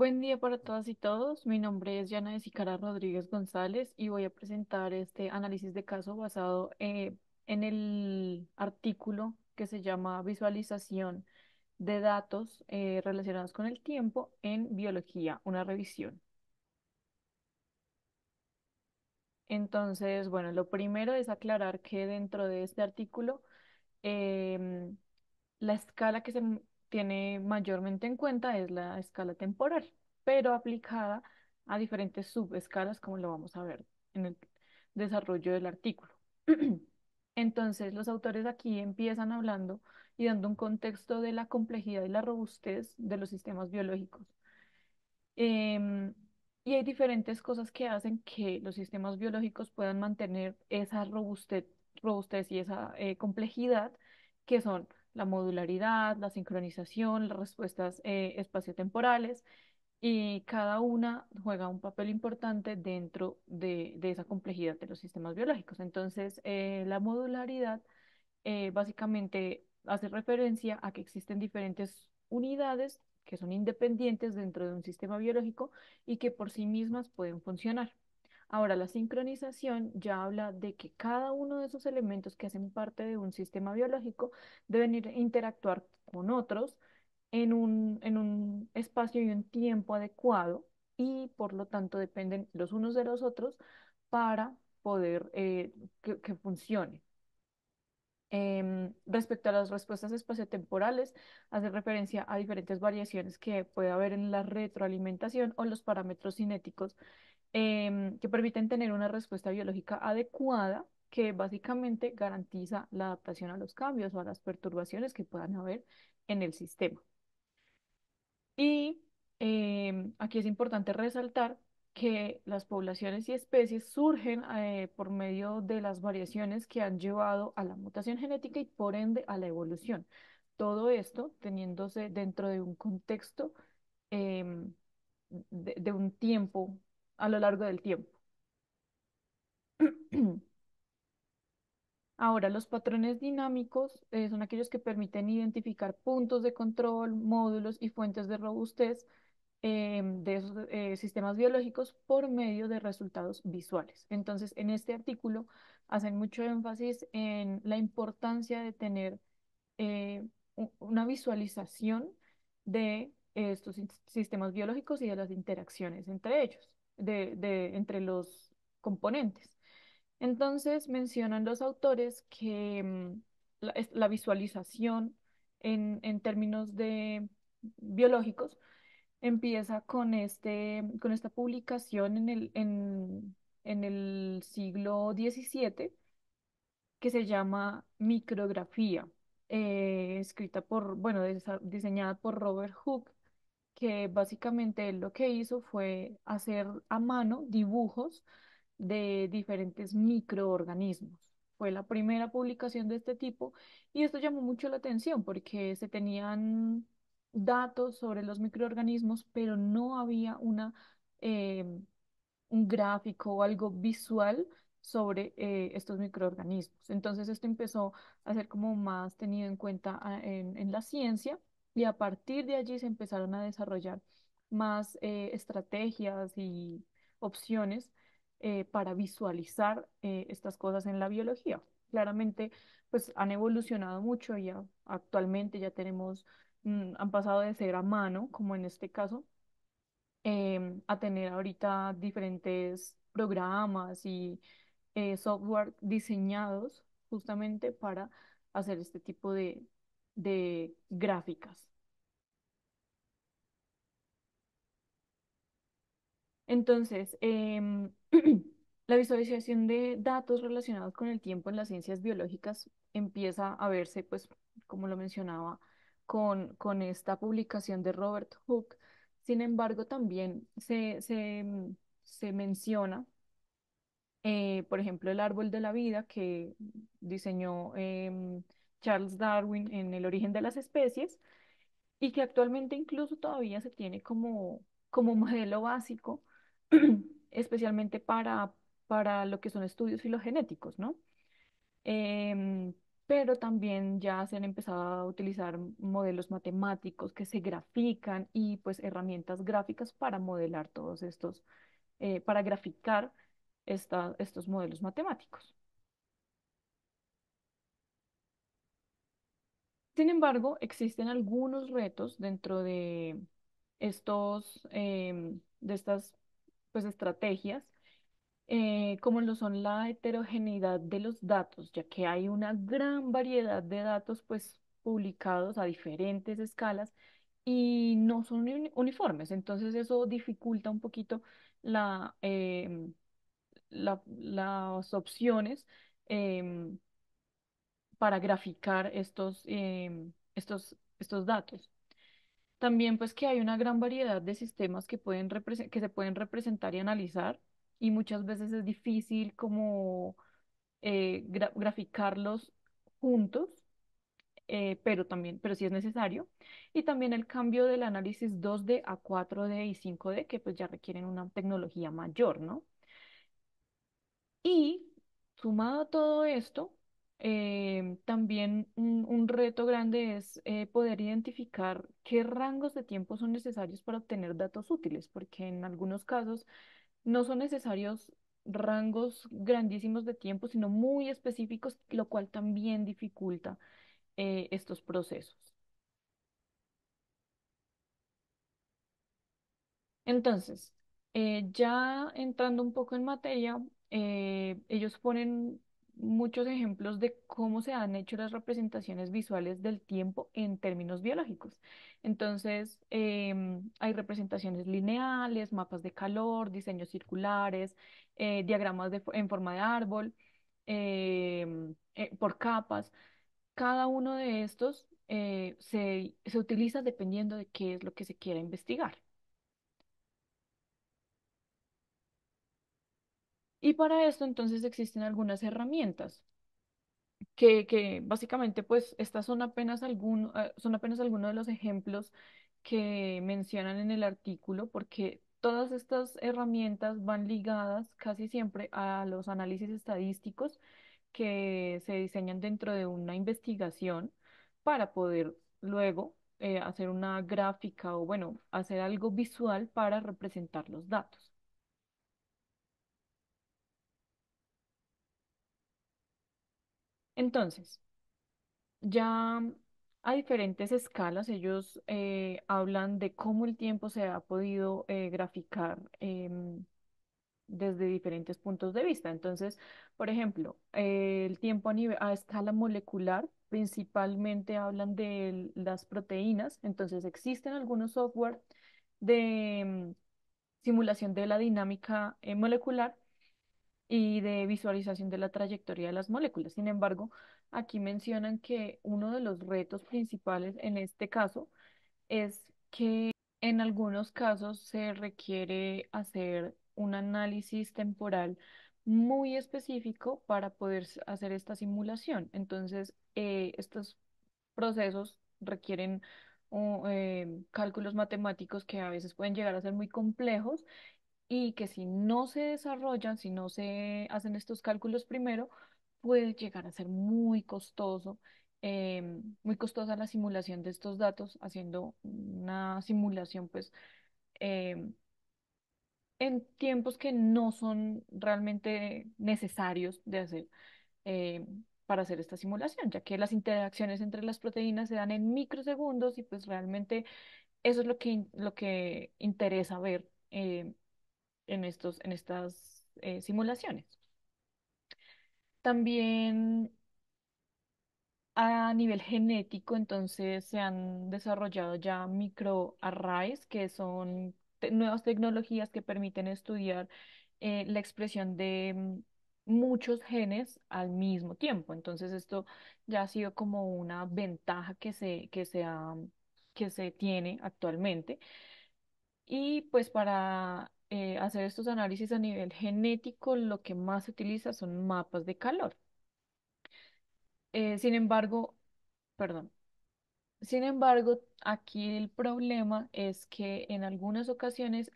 Buen día para todas y todos. Mi nombre es Yana de Sicara Rodríguez González y voy a presentar este análisis de caso basado en el artículo que se llama Visualización de datos relacionados con el tiempo en biología, una revisión. Entonces, bueno, lo primero es aclarar que dentro de este artículo em, la escala que tiene mayormente en cuenta es la escala temporal, pero aplicada a diferentes subescalas, como lo vamos a ver en el desarrollo del artículo. Entonces, los autores aquí empiezan hablando y dando un contexto de la complejidad y la robustez de los sistemas biológicos. Em, y hay diferentes cosas que hacen que los sistemas biológicos puedan mantener esa robustez y esa complejidad, que son la modularidad, la sincronización, las respuestas espaciotemporales, y cada una juega un papel importante dentro de esa complejidad de los sistemas biológicos. Entonces, la modularidad básicamente hace referencia a que existen diferentes unidades que son independientes dentro de un sistema biológico y que por sí mismas pueden funcionar. Ahora, la sincronización ya habla de que cada uno de esos elementos que hacen parte de un sistema biológico deben interactuar con otros en un espacio y un tiempo adecuado y por lo tanto dependen los unos de los otros para poder que funcione. Respecto a las respuestas espaciotemporales, hace referencia a diferentes variaciones que puede haber en la retroalimentación o los parámetros cinéticos que permiten tener una respuesta biológica adecuada que básicamente garantiza la adaptación a los cambios o a las perturbaciones que puedan haber en el sistema. Y aquí es importante resaltar que las poblaciones y especies surgen por medio de las variaciones que han llevado a la mutación genética y por ende a la evolución. Todo esto teniéndose dentro de un contexto em, de un tiempo, a lo largo del tiempo. Ahora, los patrones dinámicos son aquellos que permiten identificar puntos de control, módulos y fuentes de robustez de esos sistemas biológicos por medio de resultados visuales. Entonces, en este artículo hacen mucho énfasis en la importancia de tener una visualización de estos sistemas biológicos y de las interacciones entre ellos, entre los componentes. Entonces, mencionan los autores que la visualización en términos de biológicos empieza con esta publicación en el siglo XVII que se llama Micrografía, escrita bueno, diseñada por Robert Hooke, que básicamente él lo que hizo fue hacer a mano dibujos de diferentes microorganismos. Fue la primera publicación de este tipo y esto llamó mucho la atención porque se tenían datos sobre los microorganismos, pero no había eh, un gráfico o algo visual sobre estos microorganismos. Entonces esto empezó a ser como más tenido en cuenta en la ciencia y a partir de allí se empezaron a desarrollar más estrategias y opciones para visualizar estas cosas en la biología. Claramente, pues han evolucionado mucho y actualmente ya tenemos, han pasado de ser a mano, como en este caso, a tener ahorita diferentes programas y software diseñados justamente para hacer este tipo de gráficas. Entonces, la visualización de datos relacionados con el tiempo en las ciencias biológicas empieza a verse, pues, como lo mencionaba, con esta publicación de Robert Hooke. Sin embargo, también se menciona, por ejemplo, el árbol de la vida que diseñó Charles Darwin en El origen de las especies y que actualmente incluso todavía se tiene como modelo básico, especialmente para lo que son estudios filogenéticos, ¿no? pero también ya se han empezado a utilizar modelos matemáticos que se grafican y pues herramientas gráficas para modelar todos estos, para graficar estos modelos matemáticos. Sin embargo, existen algunos retos dentro de de estas pues, estrategias, como lo son la heterogeneidad de los datos, ya que hay una gran variedad de datos pues, publicados a diferentes escalas y no son uniformes. Entonces eso dificulta un poquito la, las opciones em, para graficar estos datos. También pues que hay una gran variedad de sistemas que que se pueden representar y analizar y muchas veces es difícil como graficarlos juntos, pero sí es necesario. Y también el cambio del análisis 2D a 4D y 5D que pues ya requieren una tecnología mayor, ¿no? Y sumado a todo esto, también un reto grande es poder identificar qué rangos de tiempo son necesarios para obtener datos útiles, porque en algunos casos no son necesarios rangos grandísimos de tiempo, sino muy específicos, lo cual también dificulta estos procesos. Entonces, ya entrando un poco en materia, ellos ponen muchos ejemplos de cómo se han hecho las representaciones visuales del tiempo en términos biológicos. Entonces, hay representaciones lineales, mapas de calor, diseños circulares, diagramas en forma de árbol, por capas. Cada uno de estos se utiliza dependiendo de qué es lo que se quiera investigar. Y para esto entonces existen algunas herramientas que básicamente pues estas son apenas algunos de los ejemplos que mencionan en el artículo porque todas estas herramientas van ligadas casi siempre a los análisis estadísticos que se diseñan dentro de una investigación para poder luego hacer una gráfica o bueno, hacer algo visual para representar los datos. Entonces, ya a diferentes escalas, ellos hablan de cómo el tiempo se ha podido graficar desde diferentes puntos de vista. Entonces, por ejemplo, el tiempo a escala molecular, principalmente hablan de las proteínas. Entonces, existen algunos software de simulación de la dinámica molecular y de visualización de la trayectoria de las moléculas. Sin embargo, aquí mencionan que uno de los retos principales en este caso es que en algunos casos se requiere hacer un análisis temporal muy específico para poder hacer esta simulación. Entonces, estos procesos requieren cálculos matemáticos que a veces pueden llegar a ser muy complejos y que si no se desarrollan, si no se hacen estos cálculos primero, puede llegar a ser muy costosa la simulación de estos datos, haciendo una simulación pues em, en tiempos que no son realmente necesarios de hacer para hacer esta simulación, ya que las interacciones entre las proteínas se dan en microsegundos y pues realmente eso es lo que interesa ver en estas simulaciones. También a nivel genético, entonces se han desarrollado ya microarrays, que son nuevas tecnologías que permiten estudiar la expresión de muchos genes al mismo tiempo. Entonces esto ya ha sido como una ventaja que se tiene actualmente. Y pues para hacer estos análisis a nivel genético, lo que más se utiliza son mapas de calor. Sin embargo, perdón, sin embargo, aquí el problema es que en algunas ocasiones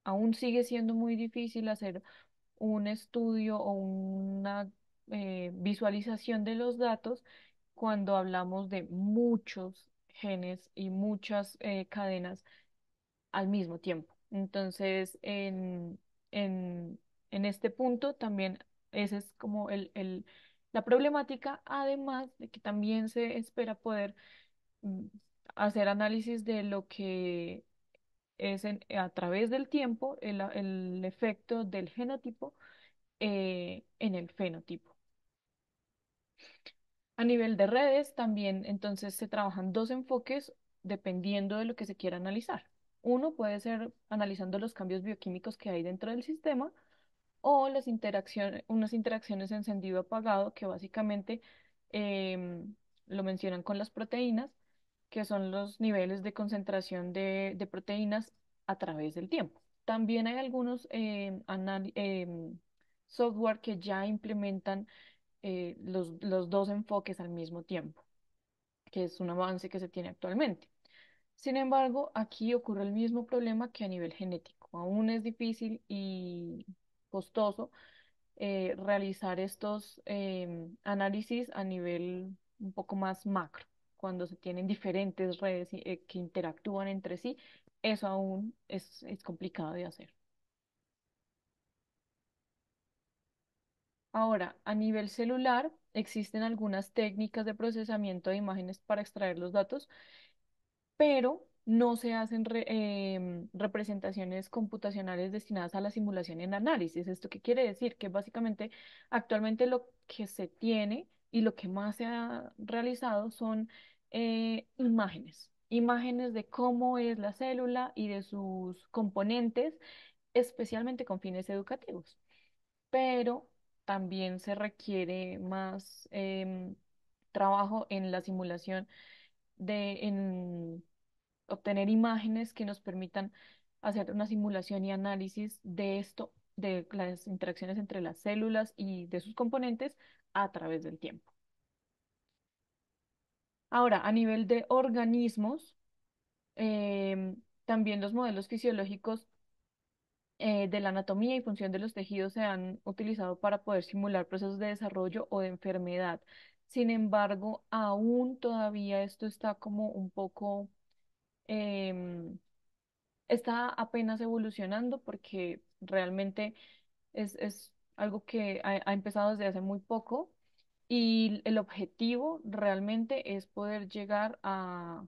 aún sigue siendo muy difícil hacer un estudio o una visualización de los datos cuando hablamos de muchos genes y muchas cadenas al mismo tiempo. Entonces, en, en este punto también ese es como la problemática, además de que también se espera poder mm, hacer análisis de lo que es a través del tiempo el efecto del genotipo en el fenotipo. A nivel de redes, también entonces se trabajan dos enfoques dependiendo de lo que se quiera analizar. Uno puede ser analizando los cambios bioquímicos que hay dentro del sistema o las interacciones, unas interacciones encendido-apagado que básicamente lo mencionan con las proteínas, que son los niveles de concentración de proteínas a través del tiempo. También hay algunos software que ya implementan los dos enfoques al mismo tiempo, que es un avance que se tiene actualmente. Sin embargo, aquí ocurre el mismo problema que a nivel genético. Aún es difícil y costoso realizar estos análisis a nivel un poco más macro, cuando se tienen diferentes redes que interactúan entre sí. Eso aún es complicado de hacer. Ahora, a nivel celular, existen algunas técnicas de procesamiento de imágenes para extraer los datos, pero no se hacen representaciones computacionales destinadas a la simulación en análisis. ¿Esto qué quiere decir? Que básicamente actualmente lo que se tiene y lo que más se ha realizado son imágenes, imágenes de cómo es la célula y de sus componentes, especialmente con fines educativos, pero también se requiere más trabajo en la simulación en obtener imágenes que nos permitan hacer una simulación y análisis de esto, de las interacciones entre las células y de sus componentes a través del tiempo. Ahora, a nivel de organismos, también los modelos fisiológicos de la anatomía y función de los tejidos se han utilizado para poder simular procesos de desarrollo o de enfermedad. Sin embargo, aún todavía esto está como un poco, em, está apenas evolucionando porque realmente es algo que ha empezado desde hace muy poco y el objetivo realmente es poder llegar a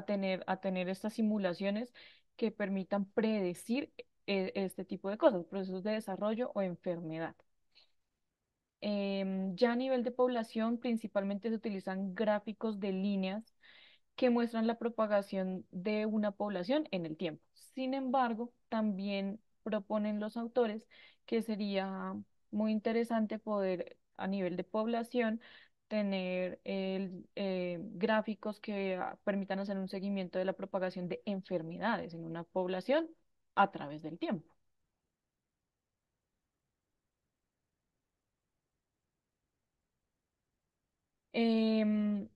tener estas simulaciones que permitan predecir este tipo de cosas, procesos de desarrollo o enfermedad. Ya a nivel de población, principalmente se utilizan gráficos de líneas que muestran la propagación de una población en el tiempo. Sin embargo, también proponen los autores que sería muy interesante poder a nivel de población tener gráficos que permitan hacer un seguimiento de la propagación de enfermedades en una población a través del tiempo. Em,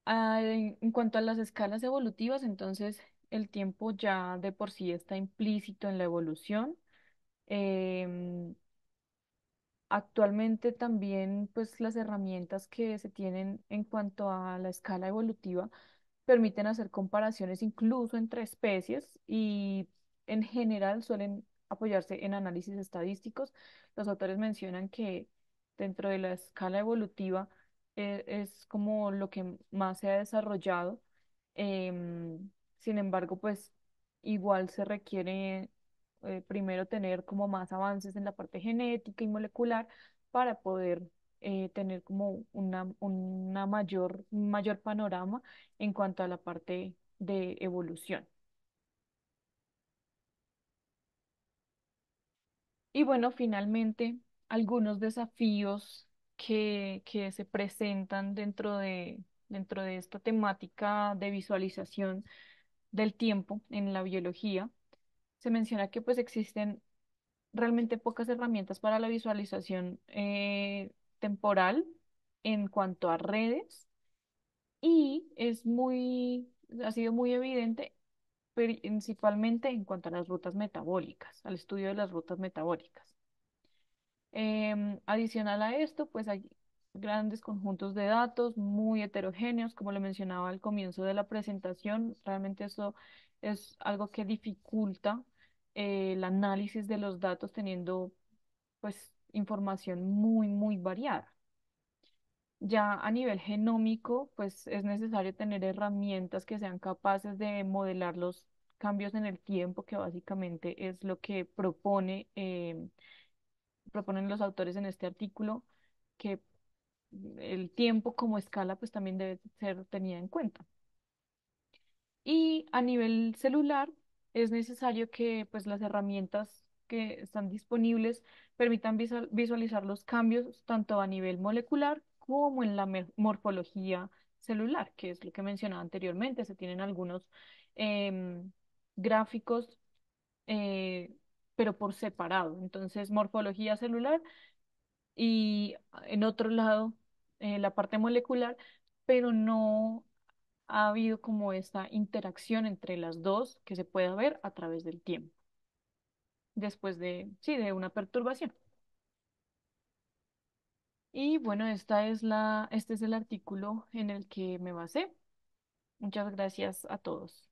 en cuanto a las escalas evolutivas, entonces el tiempo ya de por sí está implícito en la evolución. Em, Actualmente también, pues las herramientas que se tienen en cuanto a la escala evolutiva permiten hacer comparaciones incluso entre especies y en general suelen apoyarse en análisis estadísticos. Los autores mencionan que dentro de la escala evolutiva es como lo que más se ha desarrollado. Sin embargo, pues igual se requiere primero tener como más avances en la parte genética y molecular para poder tener como un mayor panorama en cuanto a la parte de evolución. Y bueno, finalmente, algunos desafíos que se presentan dentro de esta temática de visualización del tiempo en la biología. Se menciona que pues existen realmente pocas herramientas para la visualización temporal en cuanto a redes y ha sido muy evidente principalmente en cuanto a las rutas metabólicas, al estudio de las rutas metabólicas. Adicional a esto, pues hay grandes conjuntos de datos muy heterogéneos, como le mencionaba al comienzo de la presentación. Realmente eso es algo que dificulta el análisis de los datos teniendo pues información muy variada. Ya a nivel genómico, pues es necesario tener herramientas que sean capaces de modelar los cambios en el tiempo, que básicamente es lo que proponen los autores en este artículo, que el tiempo como escala pues también debe ser tenida en cuenta. Y a nivel celular es necesario que pues las herramientas que están disponibles permitan visualizar los cambios tanto a nivel molecular como en la morfología celular, que es lo que mencionaba anteriormente. Se tienen algunos em, gráficos, eh, pero por separado. Entonces, morfología celular y en otro lado la parte molecular, pero no ha habido como esta interacción entre las dos que se puede ver a través del tiempo, después de, sí, de una perturbación. Y bueno, este es el artículo en el que me basé. Muchas gracias a todos.